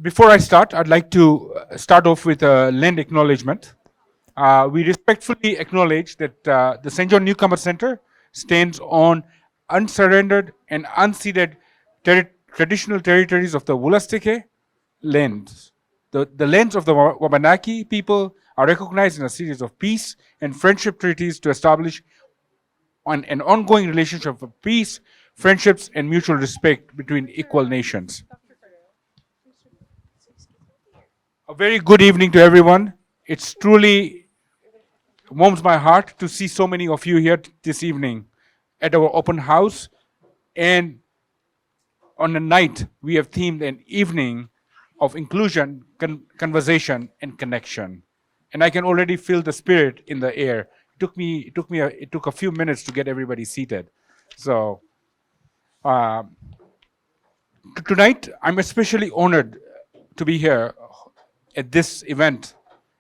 Before I start, I'd like to start off with a land acknowledgement. We respectfully acknowledge that the Saint John Newcomer Center stands on unsurrendered and unceded traditional territories of the Wolastoqey lands. The lands of the Wabanaki people are recognized in a series of peace and friendship treaties to establish an ongoing relationship of peace, friendships, and mutual respect between equal nations. A very good evening to everyone. It's truly warms my heart to see so many of you here this evening at our open house. And on the night, we have themed an evening of inclusion, conversation, and connection. And I can already feel the spirit in the air. It took a few minutes to get everybody seated. So tonight, I'm especially honored to be here at this event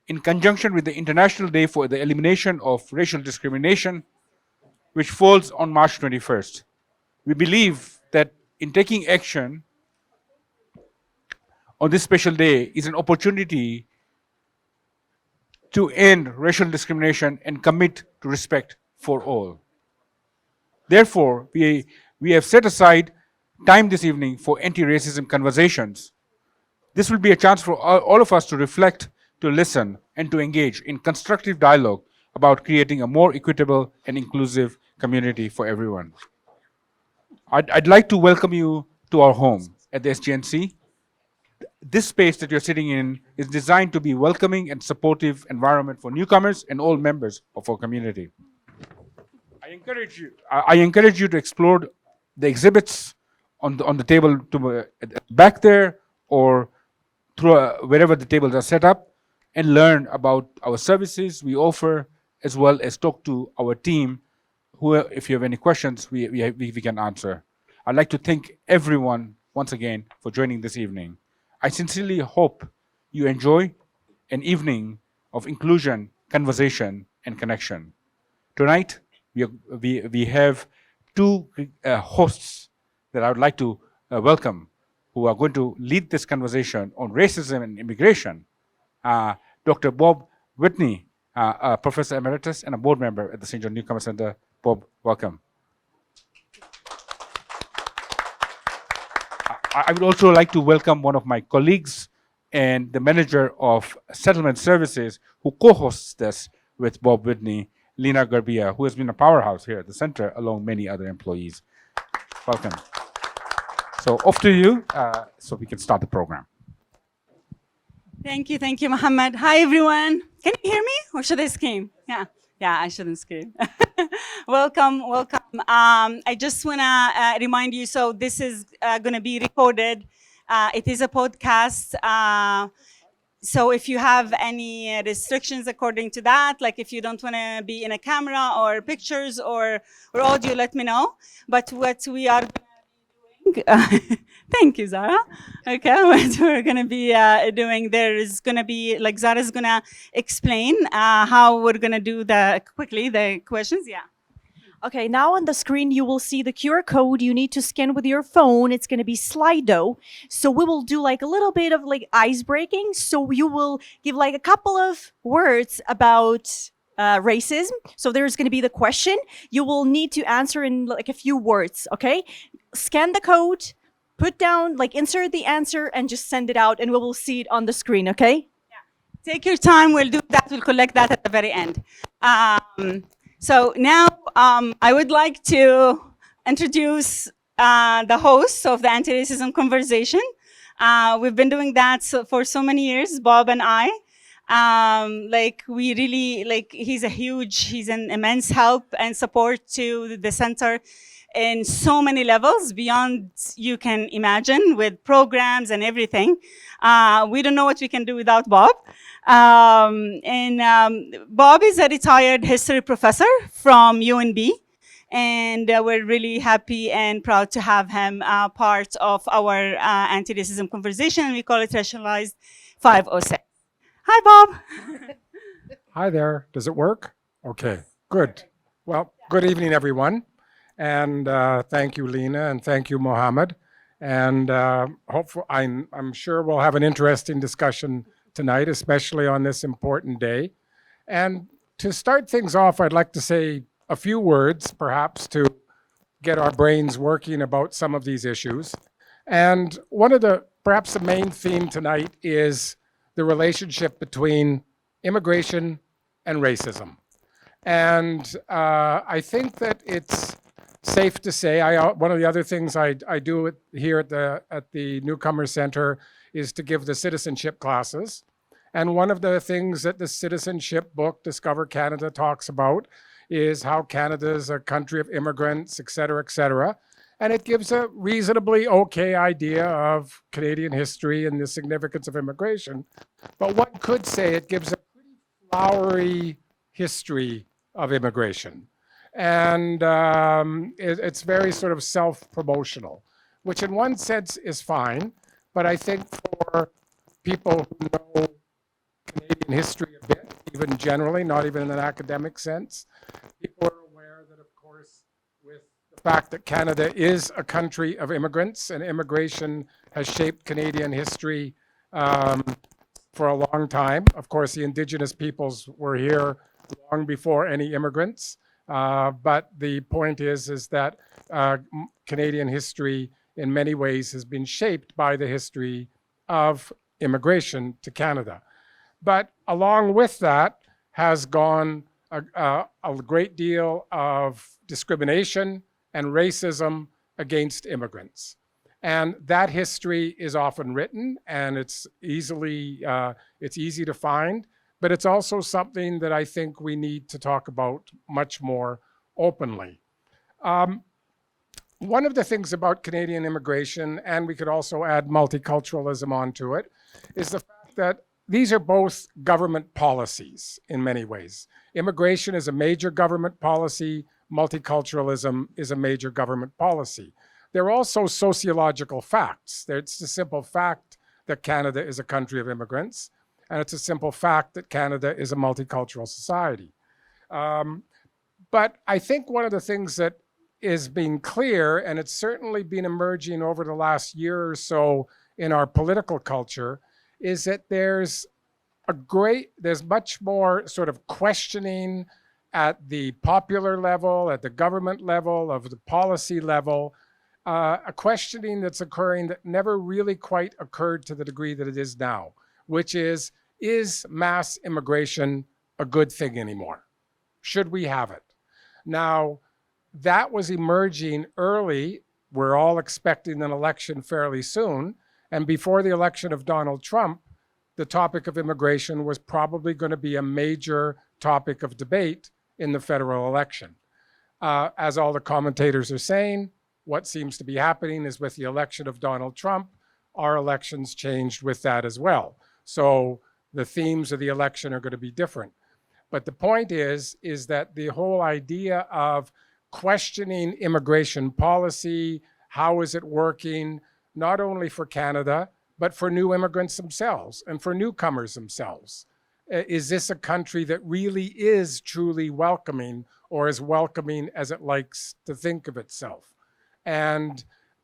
in conjunction with the International Day for the Elimination of Racial Discrimination, which falls on March 21st. We believe that in taking action on this special day is an opportunity to end racial discrimination and commit to respect for all. Therefore, we have set aside time this evening for anti-racism conversations. This will be a chance for all of us to reflect, to listen, and to engage in constructive dialogue about creating a more equitable and inclusive community for everyone. I'd like to welcome you to our home at the SJNC. This space that you're sitting in is designed to be a welcoming and supportive environment for newcomers and all members of our community. I encourage you to explore the exhibits on the table back there, or through wherever the tables are set up, and learn about our services we offer, as well as talk to our team, who, if you have any questions, we can answer. I'd like to thank everyone once again for joining this evening. I sincerely hope you enjoy an evening of inclusion, conversation, and connection. Tonight, we have two hosts that I would like to welcome, who are going to lead this conversation on racism and immigration. Dr. Bob Whitney, a Professor Emeritus and a board member at the Saint John Newcomer Center. Bob, welcome. I would also like to welcome one of my colleagues and the manager of settlement services who co-hosts this with Bob Whitney, Lina Garbia, who has been a powerhouse here at the center along many other employees. Welcome. So off to you, so we can start the program. Thank you, Mohamed. Hi, everyone. Can you hear me, or should I scream? Yeah, I shouldn't scream. Welcome. I just want to remind you, so this is going to be recorded. It is a podcast. So if you have any restrictions according to that, like if you don't want to be in a camera or pictures or audio, let me know. But what we are thank you, Zara. Okay, what we're going to be doing, there is going to be, like Zara's going to explain how we're going to do the questions. Yeah. Okay, now on the screen, you will see the QR code you need to scan with your phone. It's going to be Slido. So we will do like a little bit of like ice breaking. So you will give like a couple of words about racism. So there's going to be the question. You will need to answer in like a few words, okay? Scan the code, put down, like insert the answer, and just send it out, and we will see it on the screen, okay? Yeah. Take your time. We'll do that. We'll collect that at the very end. So now I would like to introduce the hosts of the Anti-Racism Conversation. We've been doing that for so many years, Bob and I. We really, he's an immense help and support to the center in so many levels beyond you can imagine, with programs and everything. We don't know what we can do without Bob. Bob is a retired history professor from UNB, and we're really happy and proud to have him part of our anti-racism conversation. We call it Racialized 506. Hi, Bob. Hi there. Does it work? Okay, good. Well, good evening, everyone. And thank you, Lina, and thank you, Mohamed. And hopefully, I'm sure we'll have an interesting discussion tonight, especially on this important day. And to start things off, I'd like to say a few words, perhaps, to get our brains working about some of these issues. And one of perhaps the main theme tonight is the relationship between immigration and racism. And I think that it's safe to say, one of the other things I do here at the Newcomer Center is to give the citizenship classes. And one of the things that the citizenship book, Discover Canada, talks about is how Canada is a country of immigrants, et cetera, et cetera. And it gives a reasonably okay idea of Canadian history and the significance of immigration. But one could say it gives a pretty flowery history of immigration. And it's very sort of self-promotional, which in one sense is fine. But I think for people who know Canadian history a bit, even generally, not even in an academic sense, people are aware that, of course, with the fact that Canada is a country of immigrants and immigration has shaped Canadian history for a long time. Of course, the Indigenous peoples were here long before any immigrants. But the point is that Canadian history in many ways has been shaped by the history of immigration to Canada. But along with that has gone a great deal of discrimination and racism against immigrants. And that history is often written, and it's easy to find. But it's also something that I think we need to talk about much more openly. One of the things about Canadian immigration, and we could also add multiculturalism onto it, is the fact that these are both government policies in many ways. Immigration is a major government policy. Multiculturalism is a major government policy. They're also sociological facts. It's the simple fact that Canada is a country of immigrants. And it's a simple fact that Canada is a multicultural society. But I think one of the things that is being clear, and it's certainly been emerging over the last year or so in our political culture, is that there's much more sort of questioning at the popular level, at the government level, of the policy level, a questioning that's occurring that never really quite occurred to the degree that it is now, which is mass immigration a good thing anymore? Should we have it? Now, that was emerging early. We're all expecting an election fairly soon. And before the election of Donald Trump, the topic of immigration was probably going to be a major topic of debate in the federal election. As all the commentators are saying, what seems to be happening is with the election of Donald Trump, our elections changed with that as well. So the themes of the election are going to be different. But the point is that the whole idea of questioning immigration policy, how is it working, not only for Canada, but for new immigrants themselves and for newcomers themselves. Is this a country that really is truly welcoming, or as welcoming as it likes to think of itself? And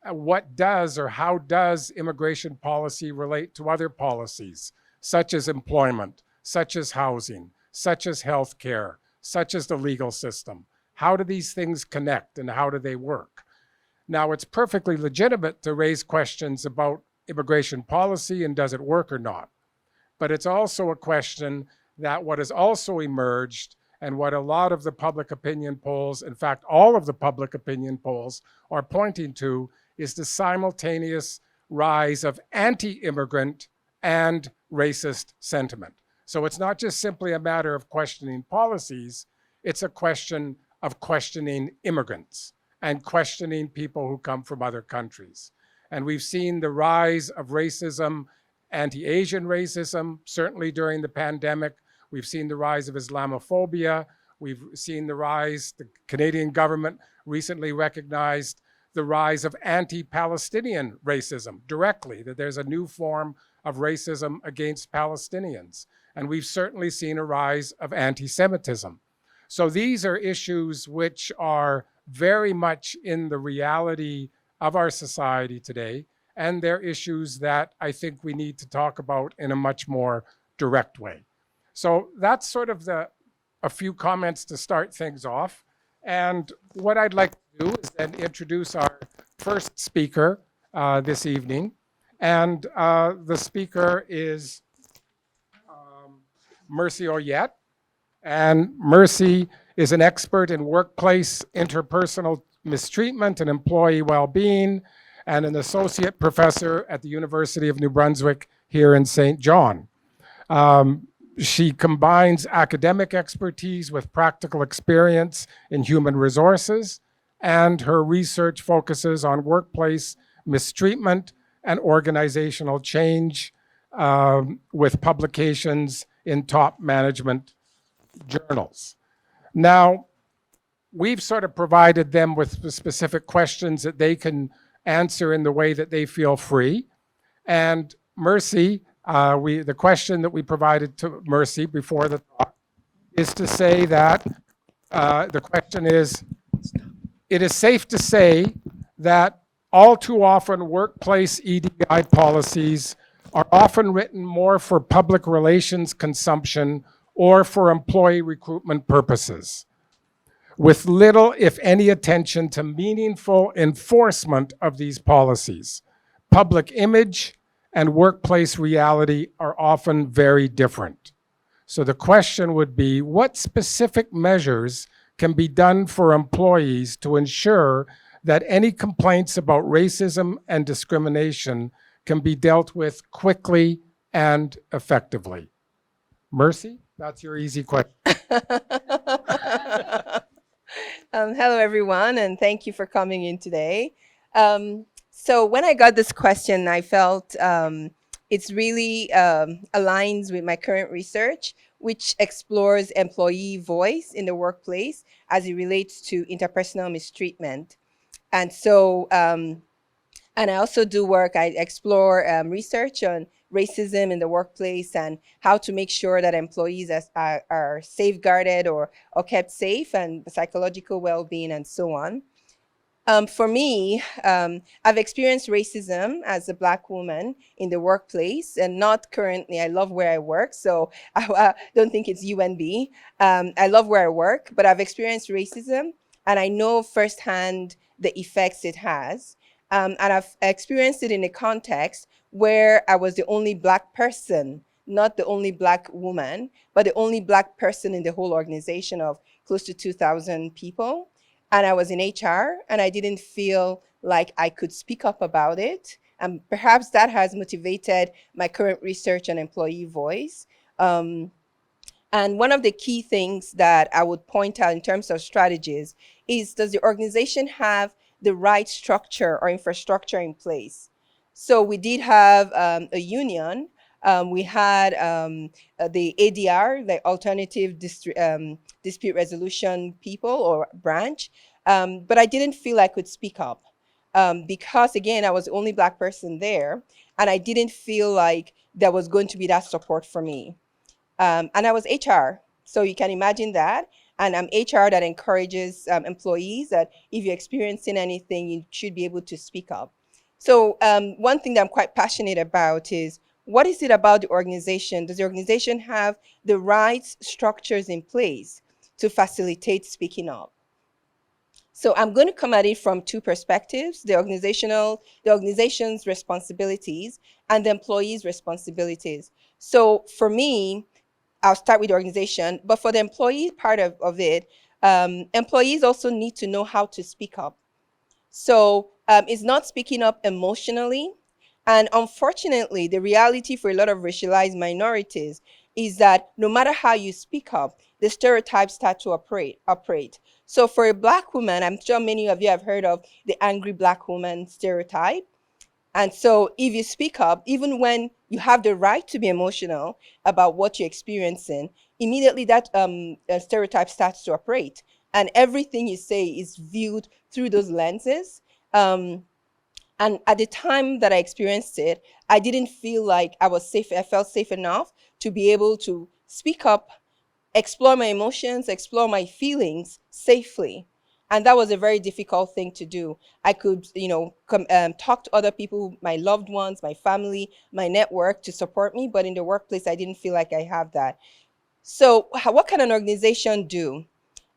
what does or how does immigration policy relate to other policies, such as employment, such as housing, such as healthcare, such as the legal system? How do these things connect and how do they work? Now, it's perfectly legitimate to raise questions about immigration policy and does it work or not. But it's also a question that what has also emerged and what a lot of the public opinion polls, in fact, all of the public opinion polls are pointing to, is the simultaneous rise of anti-immigrant and racist sentiment. So it's not just simply a matter of questioning policies, it's a question of questioning immigrants and questioning people who come from other countries. And we've seen the rise of racism, anti-Asian racism, certainly during the pandemic. We've seen the rise of Islamophobia. We've seen the rise, the Canadian government recently recognized the rise of anti-Palestinian racism directly, that there's a new form of racism against Palestinians. And we've certainly seen a rise of anti-Semitism. So these are issues which are very much in the reality of our society today. and they're issues that I think we need to talk about in a much more direct way. So that's sort of a few comments to start things off. And what I'd like to do is then introduce our first speaker this evening. And the speaker is Mercy Oyet. And Mercy is an expert in workplace interpersonal mistreatment and employee well-being, and an associate professor at the University of New Brunswick here in Saint John. She combines academic expertise with practical experience in human resources, and her research focuses on workplace mistreatment and organizational change with publications in top management journals. Now, we've sort of provided them with specific questions that they can answer in the way that they feel free. And Mercy, the question that we provided to Mercy before the talk is to say that the question is, it is safe to say that all too often workplace EDI policies are often written more for public relations consumption or for employee recruitment purposes, with little, if any, attention to meaningful enforcement of these policies. Public image and workplace reality are often very different. So the question would be, what specific measures can be done for employees to ensure that any complaints about racism and discrimination can be dealt with quickly and effectively? Mercy, that's your easy question. Hello, everyone, and thank you for coming in today. So when I got this question, I felt it's really aligns with my current research, which explores employee voice in the workplace as it relates to interpersonal mistreatment. And so, and I also do work, I explore research on racism in the workplace and how to make sure that employees are safeguarded or kept safe, and psychological well-being and so on. For me, I've experienced racism as a Black woman in the workplace, and not currently. I love where I work, so I don't think it's UNB. I love where I work, but I've experienced racism, and I know firsthand the effects it has. And I've experienced it in a context where I was the only Black person, not the only Black woman, but the only Black person in the whole organization of close to 2,000 people. And I was in HR, and I didn't feel like I could speak up about it. And perhaps that has motivated my current research on employee voice. And one of the key things that I would point out in terms of strategies is, does the organization have the right structure or infrastructure in place? So we did have a union. We had the ADR, the Alternative Dispute Resolution people or branch, but I didn't feel I could speak up because, again, I was the only Black person there, and I didn't feel like there was going to be that support for me. And I was HR, so you can imagine that. And I'm HR that encourages employees that if you're experiencing anything, you should be able to speak up. So one thing that I'm quite passionate about is, what is it about the organization? Does the organization have the right structures in place to facilitate speaking up? So I'm going to come at it from two perspectives: the organization's responsibilities and the employees' responsibilities. So for me, I'll start with the organization, but for the employee part of it, employees also need to know how to speak up. So it's not speaking up emotionally. And unfortunately, the reality for a lot of racialized minorities is that no matter how you speak up, the stereotypes start to operate. So for a Black woman, I'm sure many of you have heard of the angry Black woman stereotype. And so if you speak up, even when you have the right to be emotional about what you're experiencing, immediately that stereotype starts to operate. And everything you say is viewed through those lenses. And at the time that I experienced it, I didn't feel like I was safe. I felt safe enough to be able to speak up, explore my emotions, explore my feelings safely. And that was a very difficult thing to do. I could, talk to other people, my loved ones, my family, my network to support me. But in the workplace, I didn't feel like I have that. So what can an organization do?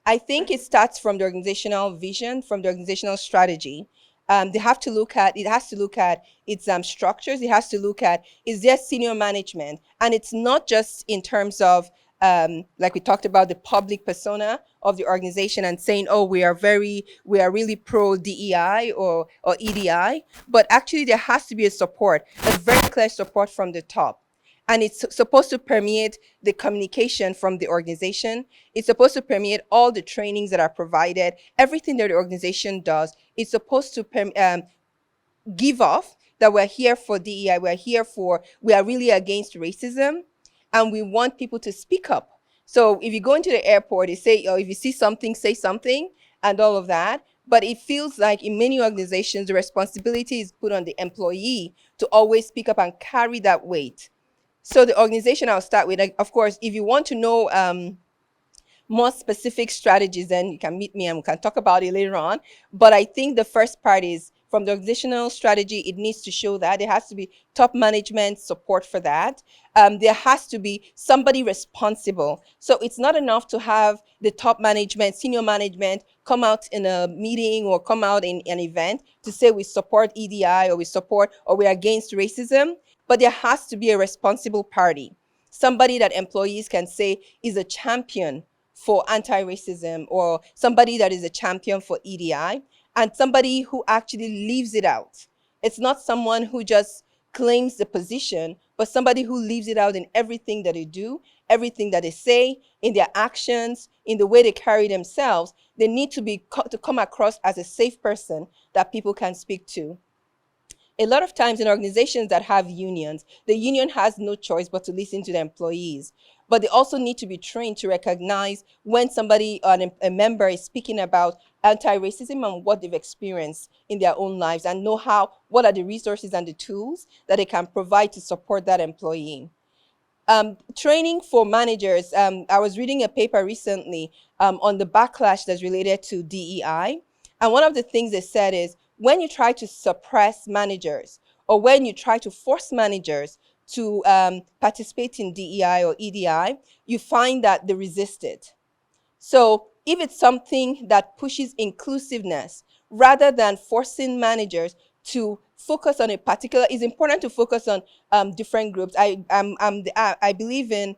I think it starts from the organizational vision, from the organizational strategy. They have to look at, it has to look at its structures. It has to look at, is there senior management? And it's not just in terms of, like we talked about, the public persona of the organization and saying, oh, we are really pro DEI or EDI, but actually there has to be a support, a very clear support from the top. And it's supposed to permeate the communication from the organization. It's supposed to permeate all the trainings that are provided, everything that the organization does. It's supposed to give off that we're here for DEI, we are really against racism, and we want people to speak up. So if you go into the airport, they say, oh, if you see something, say something, and all of that. But it feels like in many organizations, the responsibility is put on the employee to always speak up and carry that weight. So the organization I'll start with, of course, if you want to know more specific strategies, then you can meet me and we can talk about it later on. But I think the first part is from the organizational strategy, it needs to show that there has to be top management support for that. There has to be somebody responsible. So it's not enough to have the top management, senior management, come out in a meeting or come out in an event to say we support EDI or we're against racism. But there has to be a responsible party, somebody that employees can say is a champion for anti-racism, or somebody that is a champion for EDI, and somebody who actually lives it out. It's not someone who just claims the position, but somebody who lives it out in everything that they do, everything that they say, in their actions, in the way they carry themselves. They need to come across as a safe person that people can speak to. A lot of times in organizations that have unions, the union has no choice but to listen to the employees. But they also need to be trained to recognize when somebody, a member, is speaking about anti-racism and what they've experienced in their own lives, and know what are the resources and the tools that they can provide to support that employee. Training for managers. I was reading a paper recently on the backlash that's related to DEI. And one of the things they said is, when you try to suppress managers, or when you try to force managers to participate in DEI or EDI, you find that they resist it. So if it's something that pushes inclusiveness, rather than forcing managers to focus on it's important to focus on different groups. I believe in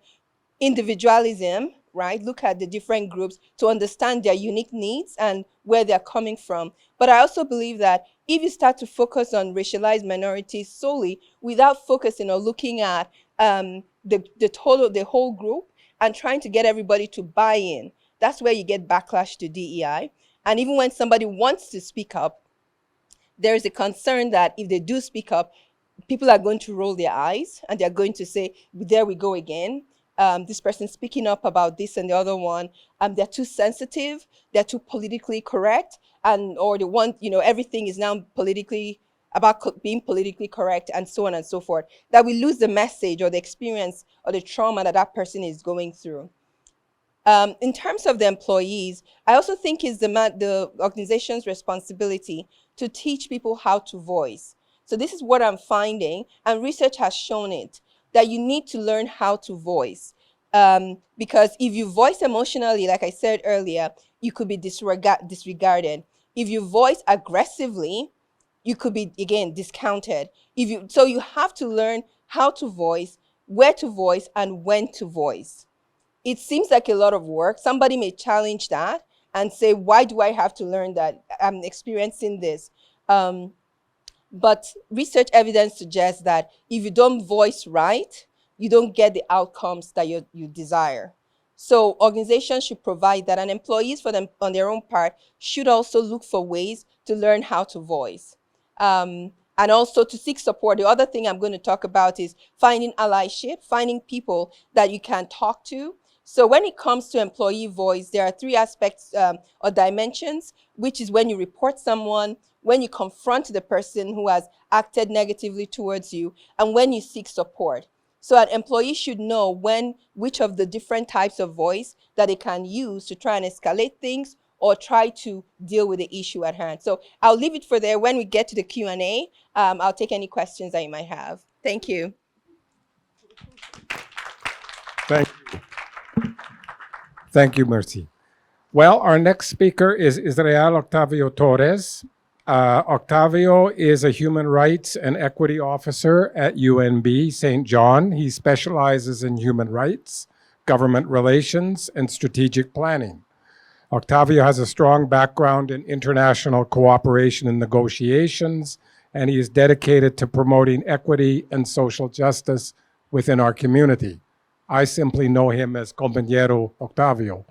individualism, right? Look at the different groups to understand their unique needs and where they're coming from. But I also believe that if you start to focus on racialized minorities solely without focusing or looking at the whole group and trying to get everybody to buy in, that's where you get backlash to DEI. And even when somebody wants to speak up, there is a concern that if they do speak up, people are going to roll their eyes and they're going to say, there we go again. This person speaking up about this and the other one, they're too sensitive, they're too politically correct, or they want, everything is now about being politically correct, and so on and so forth, that we lose the message or the experience or the trauma that person is going through. In terms of the employees, I also think it's the organization's responsibility to teach people how to voice. So this is what I'm finding, and research has shown it, that you need to learn how to voice. Because if you voice emotionally, like I said earlier, you could be disregarded. If you voice aggressively, you could be, again, discounted. So you have to learn how to voice, where to voice, and when to voice. It seems like a lot of work. Somebody may challenge that and say, why do I have to learn that? I'm experiencing this. But research evidence suggests that if you don't voice right, you don't get the outcomes that you desire. So organizations should provide that, and employees on their own part should also look for ways to learn how to voice. And also to seek support. The other thing I'm going to talk about is finding allyship, finding people that you can talk to. So when it comes to employee voice, there are 3 aspects or dimensions, which is when you report someone, when you confront the person who has acted negatively towards you, and when you seek support. So an employee should know which of the different types of voice that they can use to try and escalate things, or try to deal with the issue at hand. So I'll leave it for there. When we get to the Q&A, I'll take any questions that you might have. Thank you. Thank you, Mercy. Well, our next speaker is Israel Octavio Torres. Octavio is a human rights and equity officer at UNB Saint John. He specializes in human rights, government relations, and strategic planning. Octavio has a strong background in international cooperation and negotiations, and he is dedicated to promoting equity and social justice within our community. I simply know him as Compañero Octavio.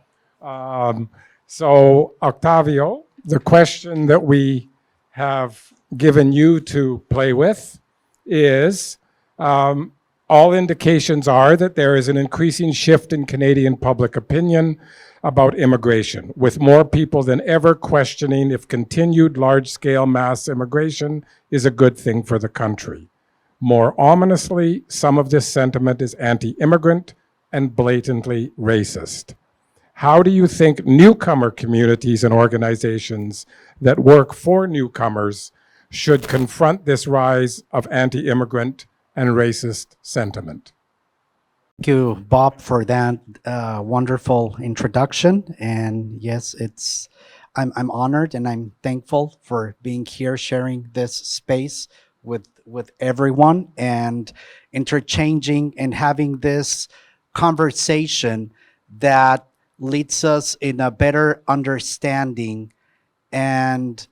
So, Octavio, the question that we have given you to play with is, all indications are that there is an increasing shift in Canadian public opinion about immigration, with more people than ever questioning if continued large-scale mass immigration is a good thing for the country. More ominously, some of this sentiment is anti-immigrant and blatantly racist. How do you think newcomer communities and organizations that work for newcomers should confront this rise of anti-immigrant and racist sentiment? Thank you, Bob, for that wonderful introduction. And yes, I'm honored and I'm thankful for being here, sharing this space with everyone and interchanging and having this conversation that leads us in a better understanding and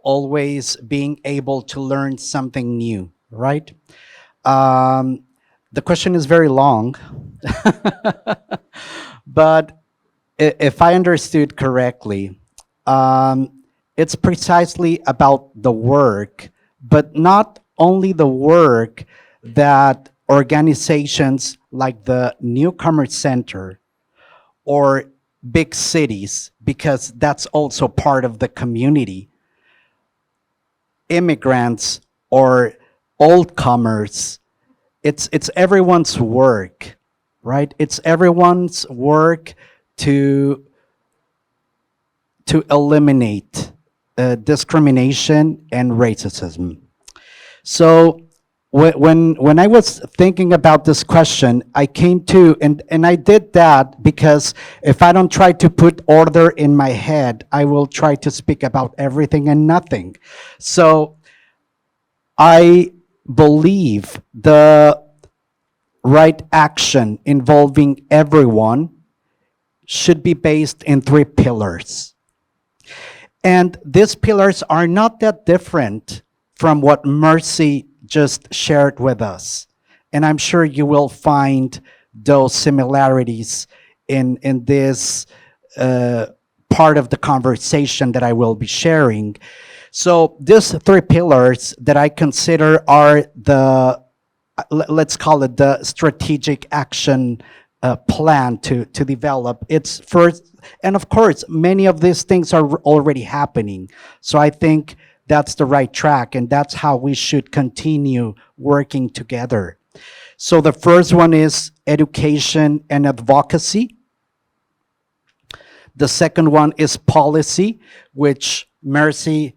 always being able to learn something new, right? The question is very long, but if I understood correctly, it's precisely about the work, but not only the work that organizations like the Newcomer Center or big cities, because that's also part of the community, immigrants or old comers, it's everyone's work, right? It's everyone's work to eliminate discrimination and racism. So when I was thinking about this question, I came to, and I did that because if I don't try to put order in my head, I will try to speak about everything and nothing. So I believe the right action involving everyone should be based in 3 pillars. And these pillars are not that different from what Mercy just shared with us. And I'm sure you will find those similarities in this part of the conversation that I will be sharing. So these 3 pillars that I consider are the, let's call it the strategic action plan to develop. It's first, and of course, many of these things are already happening. So I think that's the right track, and that's how we should continue working together. So the first one is education and advocacy. The second one is policy, which Mercy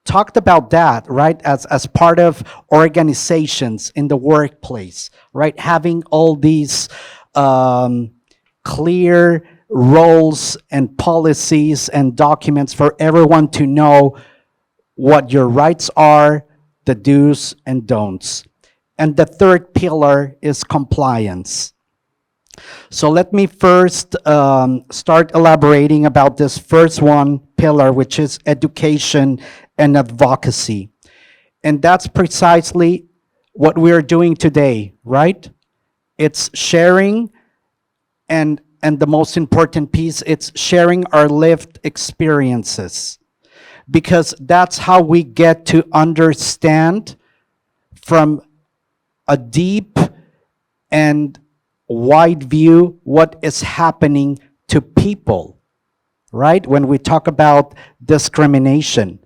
talked about that, right? As part of organizations in the workplace, right? Having all these clear roles and policies and documents for everyone to know what your rights are, the do's and don'ts. And the third pillar is compliance. So let me first start elaborating about this first one pillar, which is education and advocacy. And that's precisely what we are doing today, right? It's sharing, and the most important piece, it's sharing our lived experiences. Because that's how we get to understand from a deep and wide view what is happening to people, right? When we talk about discrimination.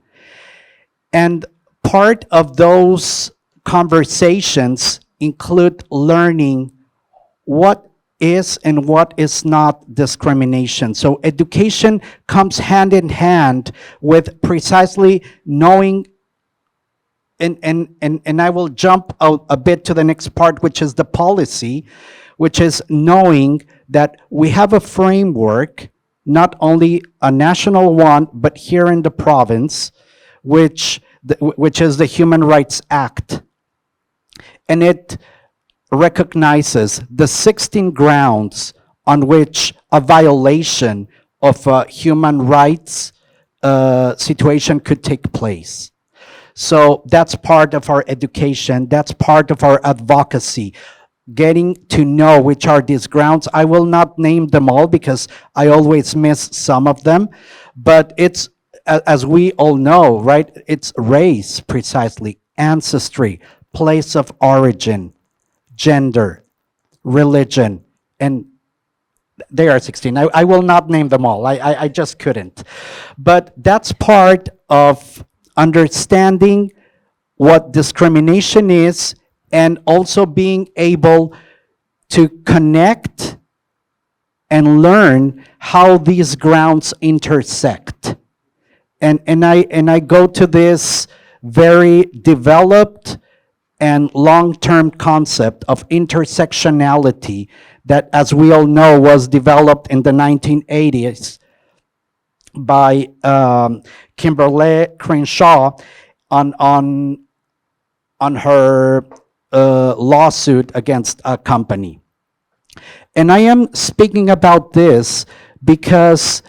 And part of those conversations include learning what is and what is not discrimination. So education comes hand in hand with precisely knowing, and I will jump a bit to the next part, which is the policy, which is knowing that we have a framework, not only a national one, but here in the province, which is the Human Rights Act. And it recognizes the 16 grounds on which a violation of a human rights situation could take place. So that's part of our education, that's part of our advocacy, getting to know which are these grounds. I will not name them all because I always miss some of them, but it's, as we all know, right, it's race precisely, ancestry, place of origin, gender, religion, and they are 16. I will not name them all. I just couldn't. But that's part of understanding what discrimination is and also being able to connect and learn how these grounds intersect. And I go to this very developed and long-term concept of intersectionality that, as we all know, was developed in the 1980s by Kimberly Crenshaw on her lawsuit against a company. And I am speaking about this because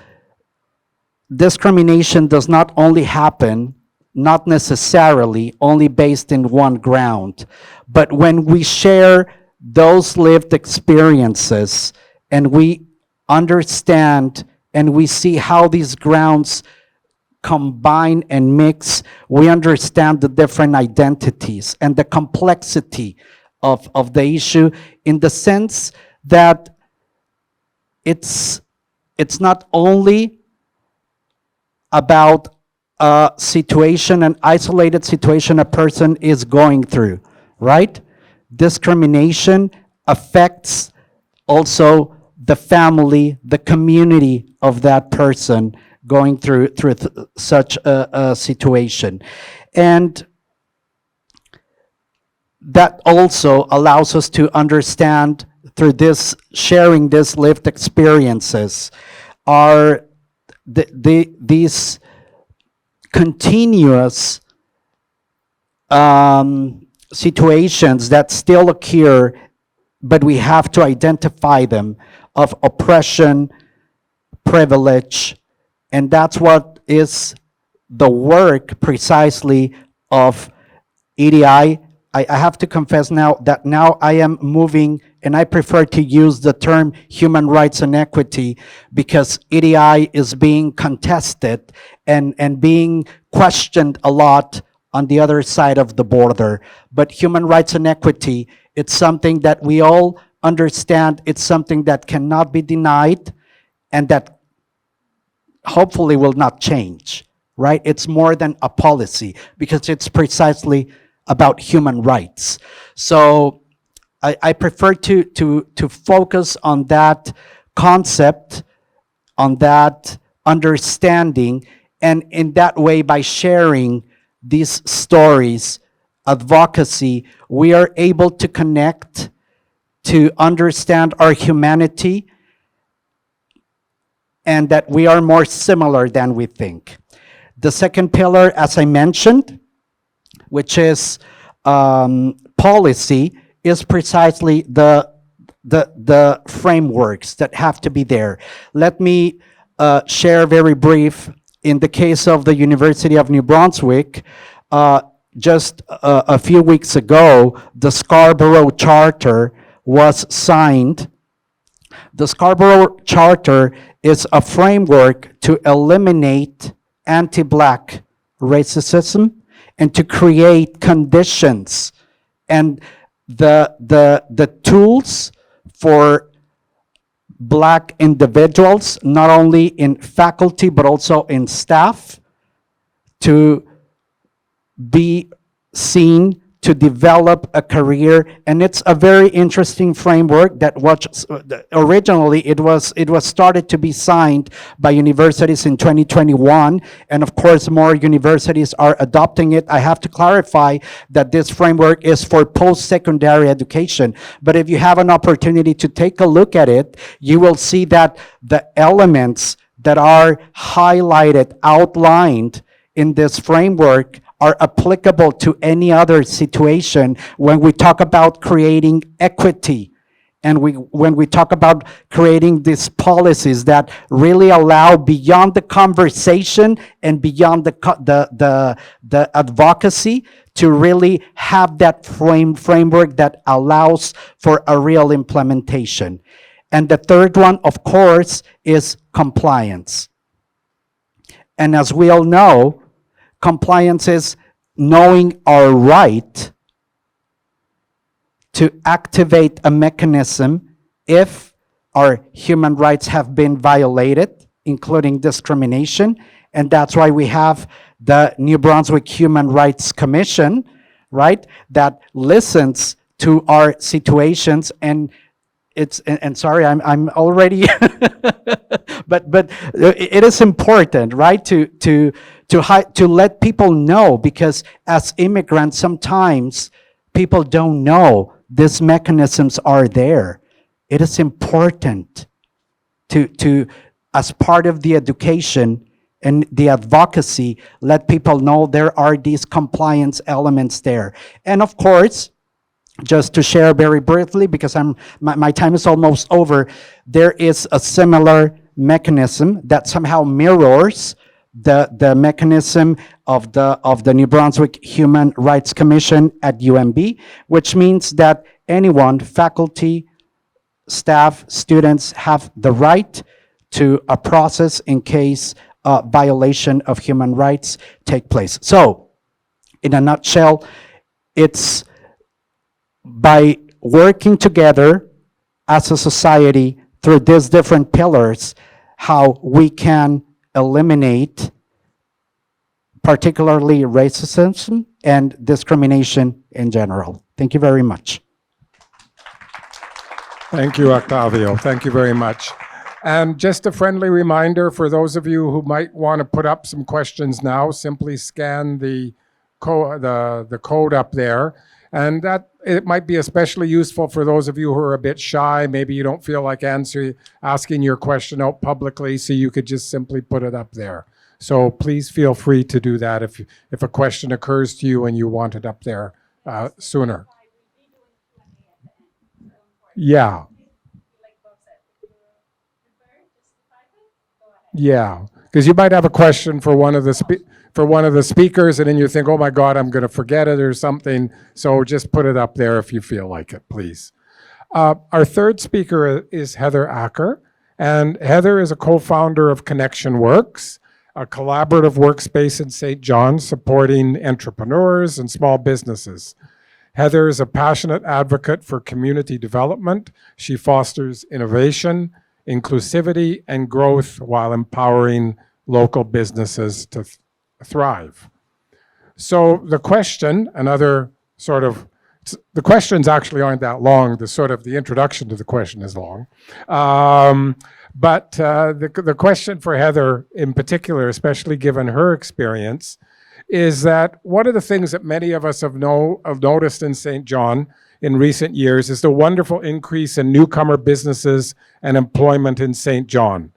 discrimination does not only happen, not necessarily only based in one ground, but when we share those lived experiences and we understand and we see how these grounds combine and mix, we understand the different identities and the complexity of the issue, in the sense that it's not only about a situation, an isolated situation a person is going through, right? Discrimination affects also the family, the community of that person going through such a situation. And that also allows us to understand, through this, sharing these lived experiences, are these continuous situations that still occur, but we have to identify them, of oppression, privilege, and that's what is the work precisely of EDI. I have to confess now that now I am moving, and I prefer to use the term human rights and equity, because EDI is being contested and being questioned a lot on the other side of the border. But human rights and equity, it's something that we all understand, it's something that cannot be denied, and that hopefully will not change, right? It's more than a policy, because it's precisely about human rights. So I prefer to focus on that concept, on that understanding, and in that way, by sharing these stories, advocacy, we are able to connect, to understand our humanity, and that we are more similar than we think. The second pillar, as I mentioned, which is policy, is precisely the frameworks that have to be there. Let me share very brief. In the case of the University of New Brunswick, just a few weeks ago, the Scarborough Charter was signed. The Scarborough Charter is a framework to eliminate anti-Black racism and to create conditions and the tools for Black individuals, not only in faculty but also in staff, to be seen, to develop a career. And it's a very interesting framework that was originally it was started to be signed by universities in 2021, and of course more universities are adopting it. I have to clarify that this framework is for post-secondary education, but if you have an opportunity to take a look at it, you will see that the elements that are highlighted, outlined in this framework are applicable to any other situation when we talk about creating equity, and when we talk about creating these policies that really allow beyond the conversation and beyond the advocacy to really have that framework that allows for a real implementation. And the third one, of course, is compliance. And as we all know, compliance is knowing our right to activate a mechanism if our human rights have been violated, including discrimination. And that's why we have the New Brunswick Human Rights Commission, right, that listens to our situations. And sorry, I'm already, but it is important, right, to let people know, because as immigrants, sometimes people don't know these mechanisms are there. It is important to as part of the education and the advocacy, let people know there are these compliance elements there. And of course, just to share very briefly, because my time is almost over, there is a similar mechanism that somehow mirrors the mechanism of the New Brunswick Human Rights Commission at UNB, which means that anyone, faculty, staff, students, have the right to a process in case a violation of human rights take place. So, in a nutshell, it's by working together as a society through these different pillars, how we can eliminate particularly racism and discrimination in general. Thank you very much. Thank you, Octavio. Thank you very much. And just a friendly reminder for those of you who might want to put up some questions now, simply scan the code up there. And that it might be especially useful for those of you who are a bit shy. Maybe you don't feel like asking your question out publicly, so you could just simply put it up there. So please feel free to do that if a question occurs to you and you want it up there sooner. Yeah. Yeah, because you might have a question for one of the speakers, and then you think, oh my God, I'm going to forget it or something. So just put it up there if you feel like it, please. Our third speaker is Heather Acker, and Heather is a co-founder of Connection Works, a collaborative workspace in Saint John supporting entrepreneurs and small businesses. Heather is a passionate advocate for community development. She fosters innovation, inclusivity, and growth while empowering local businesses to thrive. So the question, the questions actually aren't that long. The introduction to the question is long. But the question for Heather in particular, especially given her experience, is that one of the things that many of us have noticed in Saint John in recent years is the wonderful increase in newcomer businesses and employment in Saint John.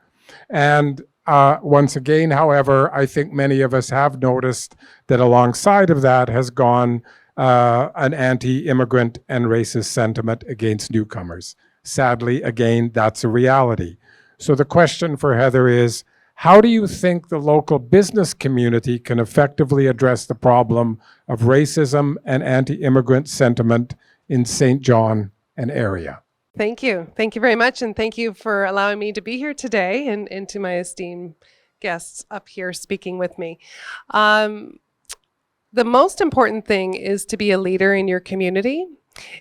And once again, however, I think many of us have noticed that alongside of that has gone an anti-immigrant and racist sentiment against newcomers. Sadly, again, that's a reality. So the question for Heather is, how do you think the local business community can effectively address the problem of racism and anti-immigrant sentiment in Saint John and area? Thank you. Thank you very much. And thank you for allowing me to be here today and to my esteemed guests up here speaking with me. The most important thing is to be a leader in your community.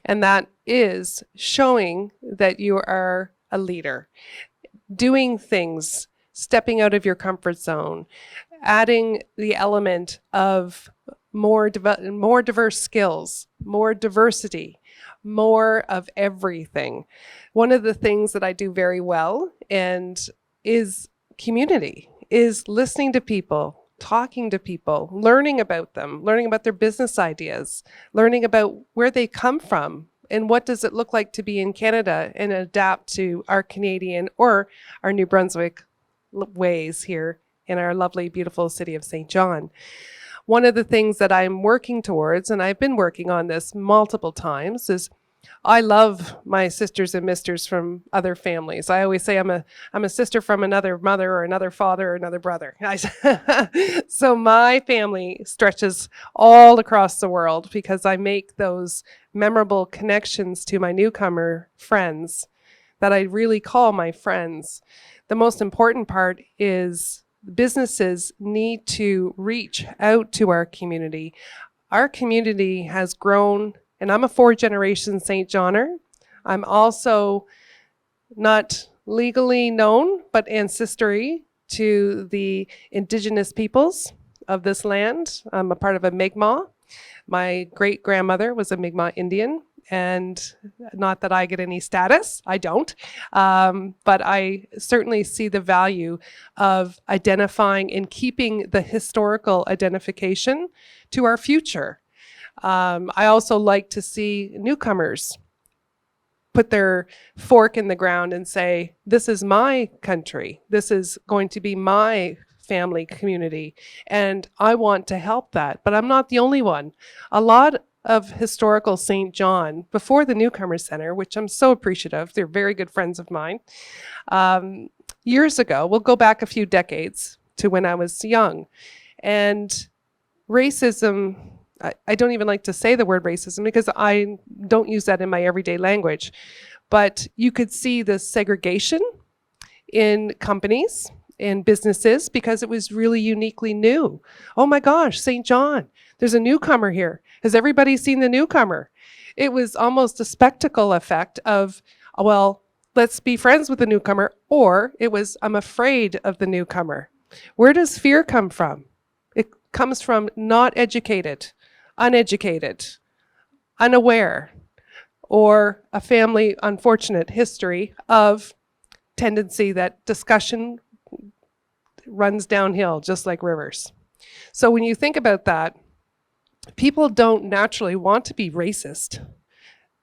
And that is showing that you are a leader, doing things, stepping out of your comfort zone, adding the element of more diverse skills, more diversity, more of everything. One of the things that I do very well and is community, is listening to people, talking to people, learning about them, learning about their business ideas, learning about where they come from and what does it look like to be in Canada and adapt to our Canadian or our New Brunswick ways here in our lovely, beautiful city of Saint John. One of the things that I'm working towards, and I've been working on this multiple times, is I love my sisters and misters from other families. I always say I'm a sister from another mother or another father or another brother. So my family stretches all across the world because I make those memorable connections to my newcomer friends that I really call my friends. The most important part is businesses need to reach out to our community. Our community has grown, and I'm a 4th-generation Saint Johner. I'm also not legally known, but ancestry to the indigenous peoples of this land. I'm a part of a Mi'kmaq. My great-grandmother was a Mi'kmaq Indian, and not that I get any status, I don't, but I certainly see the value of identifying and keeping the historical identification to our future. I also like to see newcomers put their fork in the ground and say, this is my country, this is going to be my family community, and I want to help that, but I'm not the only one. A lot of historical Saint John, before the Newcomer Center, which I'm so appreciative, they're very good friends of mine, years ago, we'll go back a few decades to when I was young, and racism, I don't even like to say the word racism because I don't use that in my everyday language, but you could see the segregation in companies, in businesses, because it was really uniquely new. Oh my gosh, Saint John, there's a newcomer here. Has everybody seen the newcomer? It was almost a spectacle effect of, well, let's be friends with the newcomer, or it was, I'm afraid of the newcomer. Where does fear come from? It comes from not educated, uneducated, unaware, or a family unfortunate history of tendency that discussion runs downhill just like rivers. So when you think about that, people don't naturally want to be racist.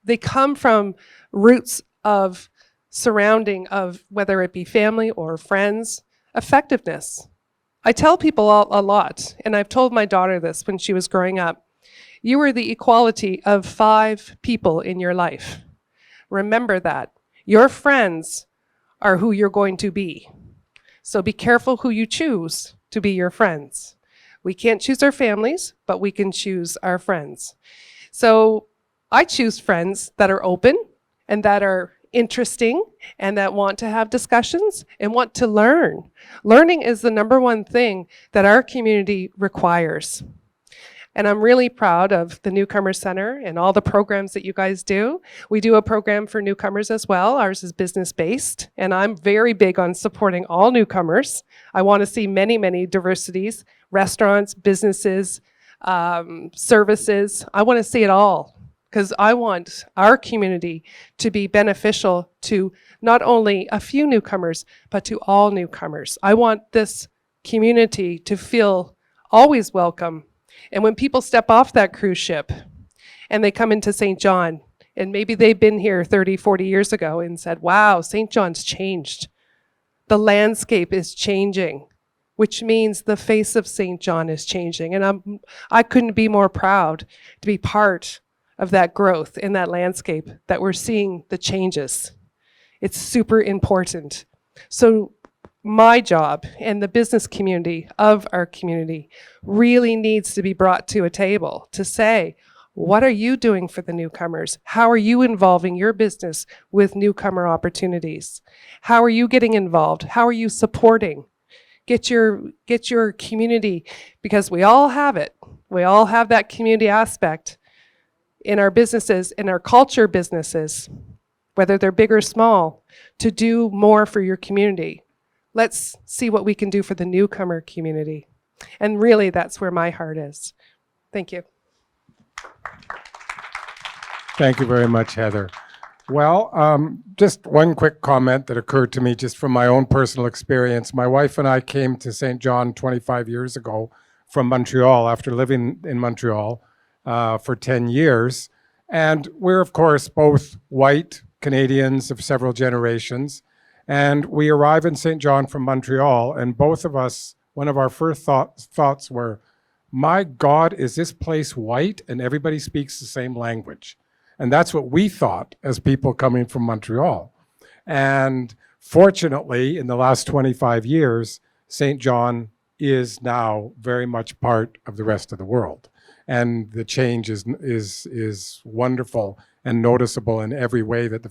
They come from roots of surrounding of whether it be family or friends, effectiveness. I tell people a lot, and I've told my daughter this when she was growing up, you are the equality of 5 people in your life. Remember that. Your friends are who you're going to be. So be careful who you choose to be your friends. We can't choose our families, but we can choose our friends. So I choose friends that are open and that are interesting and that want to have discussions and want to learn. Learning is the #1 thing that our community requires. And I'm really proud of the Newcomer Center and all the programs that you guys do. We do a program for newcomers as well. Ours is business-based, and I'm very big on supporting all newcomers. I want to see many, many diversities, restaurants, businesses, services. I want to see it all because I want our community to be beneficial to not only a few newcomers, but to all newcomers. I want this community to feel always welcome. And when people step off that cruise ship and they come into Saint John, and maybe they've been here 30, 40 years ago and said, wow, Saint John's changed. The landscape is changing, which means the face of Saint John is changing. And I couldn't be more proud to be part of that growth in that landscape, that we're seeing the changes. It's super important. So my job and the business community of our community really needs to be brought to a table to say, what are you doing for the newcomers? How are you involving your business with newcomer opportunities? How are you getting involved? How are you supporting? Get your community, because we all have it. We all have that community aspect in our businesses, in our culture businesses, whether they're big or small, to do more for your community. Let's see what we can do for the newcomer community. And really, that's where my heart is. Thank you. Thank you very much, Heather. Well, just one quick comment that occurred to me just from my own personal experience. My wife and I came to Saint John 25 years ago from Montreal after living in Montreal for 10 years. And we're, of course, both white Canadians of several generations. And we arrive in Saint John from Montreal, and both of us, one of our first thoughts were, my God, is this place white and everybody speaks the same language? And that's what we thought as people coming from Montreal. And fortunately, in the last 25 years, Saint John is now very much part of the rest of the world. And the change is wonderful and noticeable in every way that the